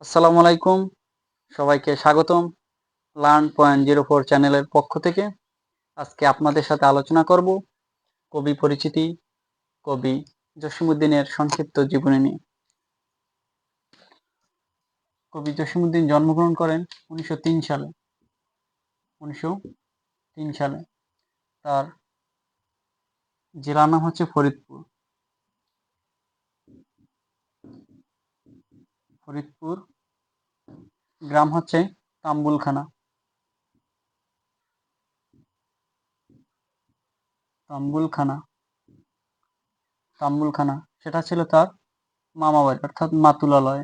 আসসালামু আলাইকুম, সবাইকে স্বাগতম লার্ন.04 চ্যানেলের পক্ষ থেকে। আজকে আপনাদের সাথে আলোচনা করব কবি পরিচিতি, কবি জসীমউদ্দীনের সংক্ষিপ্ত জীবনী নিয়ে। কবি জসীমউদ্দীন জন্মগ্রহণ করেন 1903 সালে। 1903 সালে। তার জেলার নাম হচ্ছে ফরিদপুর। ফরিদপুর গ্রাম হচ্ছে তাম্বুলখানা। তাম্বুলখানা সেটা ছিল তার মামা বাড়ি, অর্থাৎ মাতুলালয়।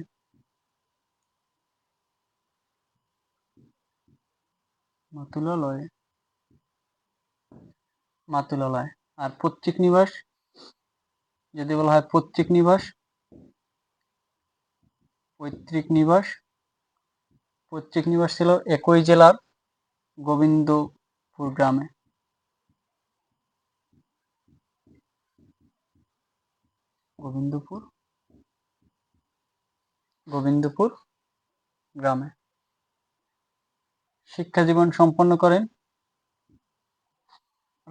মাতুলালয়। আর পৈতৃক নিবাস যদি বলা হয় পৈতৃক নিবাস ছিল একই জেলার গোবিন্দপুর গ্রামে। গোবিন্দপুর গ্রামে শিক্ষা জীবন সম্পন্ন করেন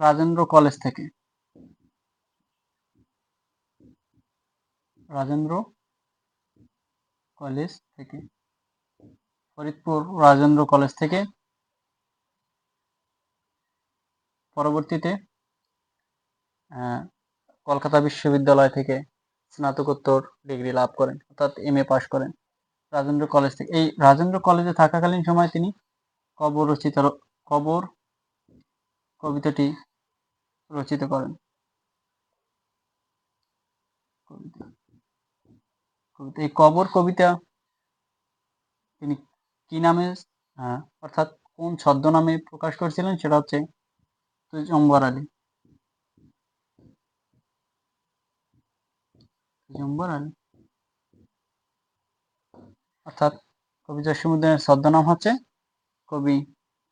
রাজেন্দ্র কলেজ থেকে। ফরিদপুর রাজেন্দ্র কলেজ থেকে পরবর্তীতে কলকাতা বিশ্ববিদ্যালয় থেকে স্নাতকোত্তর ডিগ্রি লাভ করেন, অর্থাৎ MA পাশ করেন রাজেন্দ্র কলেজ থেকে। এই রাজেন্দ্র কলেজে থাকাকালীন সময় তিনি কবর কবিতাটি রচিত করেন। এই কবর কবিতা তিনি কি নামে অর্থাৎ কোন ছদ্মনামে প্রকাশ করেছিলেন সেটা হচ্ছে তুজম্বর আলী। অর্থাৎ কবি জসীমউদ্দীনের ছদ্মনাম হচ্ছে কবি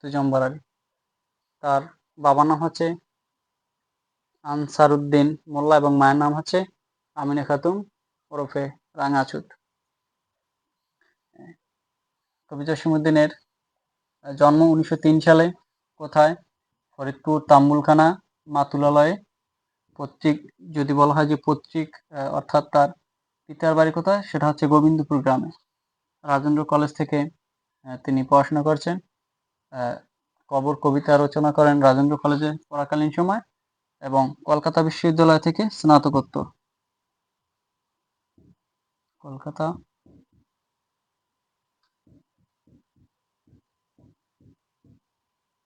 তুজম্বর আলী। তার বাবার নাম হচ্ছে আনসার উদ্দিন মোল্লা এবং মায়ের নাম হচ্ছে আমিনা খাতুন ওরফে রাঙাছুট। কবি জসীমউদ্দীনের জন্ম 1903 সালে। কোথায়? ফরিদপুর তাম্বুলখানা মাতুলালয়ে। পৈতৃক যদি বলা হয় যে পৈতৃক অর্থাৎ তার পিতার বাড়ি কোথায়, সেটা হচ্ছে গোবিন্দপুর গ্রামে। রাজেন্দ্র কলেজ থেকে তিনি পড়াশোনা করছেন। কবর কবিতা রচনা করেন রাজেন্দ্র কলেজে পড়াকালীন সময় এবং কলকাতা বিশ্ববিদ্যালয় থেকে স্নাতকোত্তর।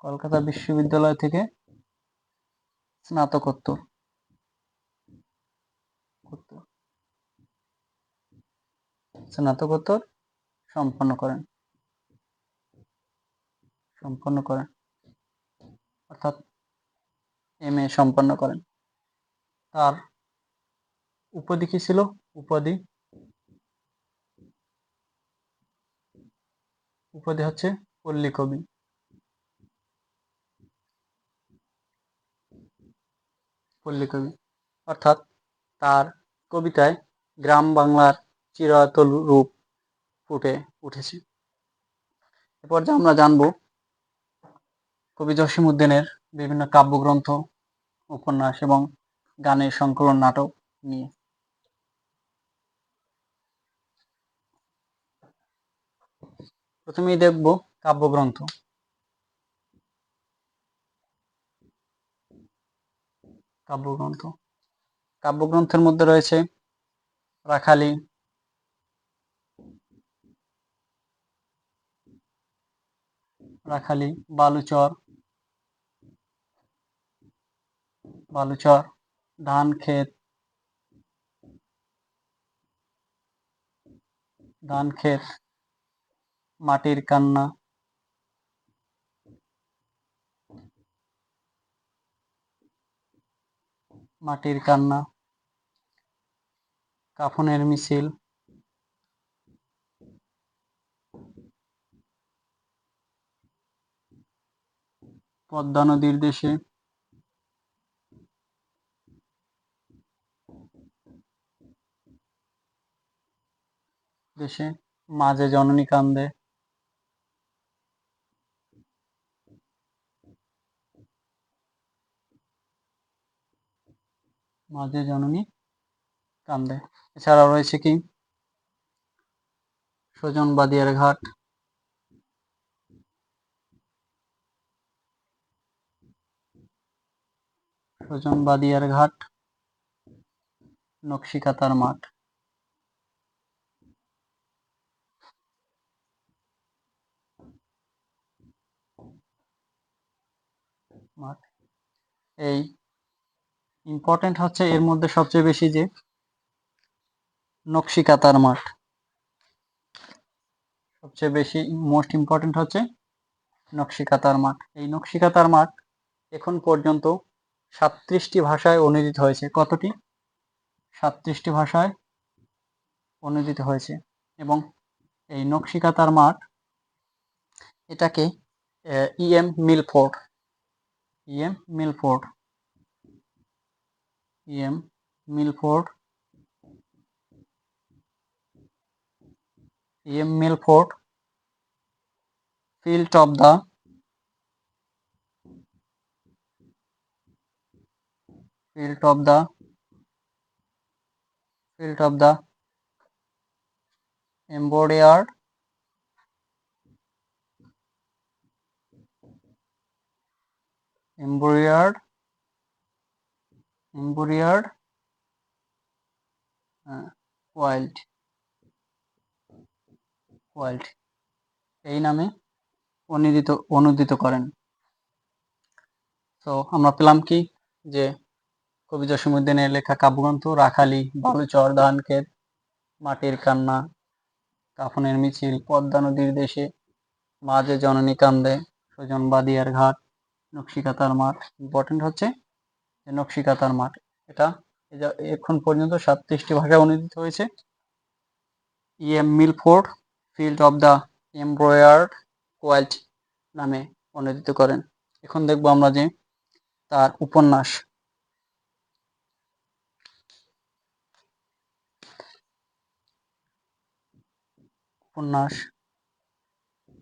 কলকাতা বিশ্ববিদ্যালয় থেকে স্নাতকোত্তর সম্পন্ন করেন অর্থাৎ MA সম্পন্ন করেন। তার উপাধি কি ছিল? উপাধি হচ্ছে পল্লী কবি। অর্থাৎ তার কবিতায় গ্রাম বাংলার চিরায়ত রূপ ফুটে উঠেছে। এরপর যে আমরা জানবো কবি জসীমউদ্দীনের বিভিন্ন কাব্যগ্রন্থ, উপন্যাস এবং গানের সংকলন, নাটক নিয়ে। প্রথমেই দেখব কাব্যগ্রন্থ। কাব্যগ্রন্থের মধ্যে রয়েছে রাখালি, বালুচর, ধানক্ষেত, মাটির কান্না, কাফনের মিছিল, পদ্মা নদীর দেশে, মাঝে জননী কান্দে, মাঝে জননী কান্দে। এছাড়াও রয়েছে কি সজন বাদিয়ার ঘাট, সজন বাদিয়ার ঘাট, নকশিকাতার মাঠ। মাঠ এই ইম্পর্টেন্ট হচ্ছে এর মধ্যে সবচেয়ে বেশি যে নকশিকাতার মাঠ, সবচেয়ে বেশি মোস্ট ইম্পর্টেন্ট হচ্ছে নকশিকাতার মাঠ। এই নকশিকাতার মাঠ এখন পর্যন্ত 37টি ভাষায় অনুদিত হয়েছে। কতটি? 37টি ভাষায় অনুদিত হয়েছে। এবং এই নকশিকাতার মাঠ এটাকে E M Milford, E M Milford, E M Milford, E M Milford field of the field of the field of the embroidered embroidered embroidered wild wild এই নামে অনুদিত করেন। তো আমরা পেলাম কি যে কবি জসীমউদ্দীনের লেখা কাব্যগ্রন্থ রাখালি, বালুচর, ধানক্ষেত, মাটির কান্না, কাফনের মিছিল, পদ্মা নদীর দেশে, মাঝে জননী কান্দে, সজন বাদিয়ার ঘাট, নকশিকাতার মাঠ। ইম্পর্টেন্ট হচ্ছে যে নকশিকাতার মাঠ, এটা এখন পর্যন্ত 37টি ভাষায় অনুদিত হয়েছে। E M Milford field of the embroidered wild নামে অনুদিত করেন। এখন দেখব আমরা যে তার উপন্যাস,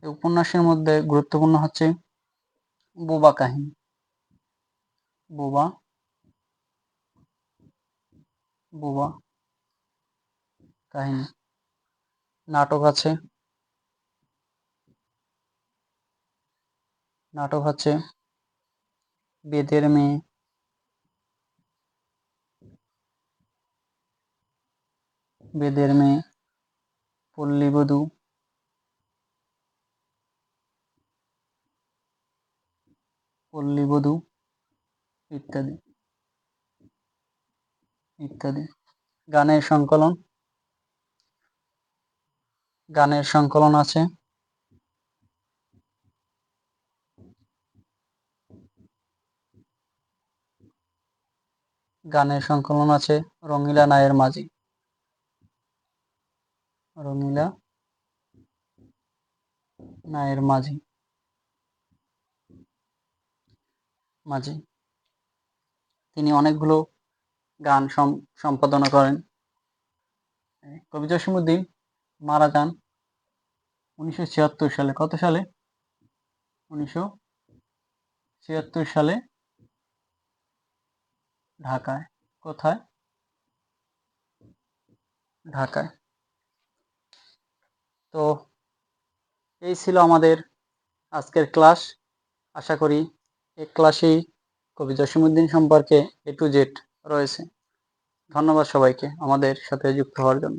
এই উপন্যাসের মধ্যে গুরুত্বপূর্ণ হচ্ছে বোবা কাহিনী, বোবা বোবা কাহিনী। নাটক আছে, নাটক হচ্ছে বেদের মেয়ে, বেদের মেয়ে, পল্লীবধূ, পল্লীবধূ ইত্যাদি ইত্যাদি। গানের সংকলন, গানের সংকলন আছে, গানের সংকলন আছে রঙিলা নায়ের মাঝি, রঙিলা নায়ের মাঝি মাঝি। তিনি অনেকগুলো গান সম্পাদনা করেন। কবি জসীমউদ্দীন মারা যান 1976 সালে। কত সালে? 1976 সালে ঢাকায়। কোথায়? ঢাকায়। তো এই ছিল আমাদের আজকের ক্লাস। আশা করি এই ক্লাসেই কবি জসীমউদ্দীন সম্পর্কে A to Z রয়েছে। ধন্যবাদ সবাইকে আমাদের সাথে যুক্ত হওয়ার জন্য।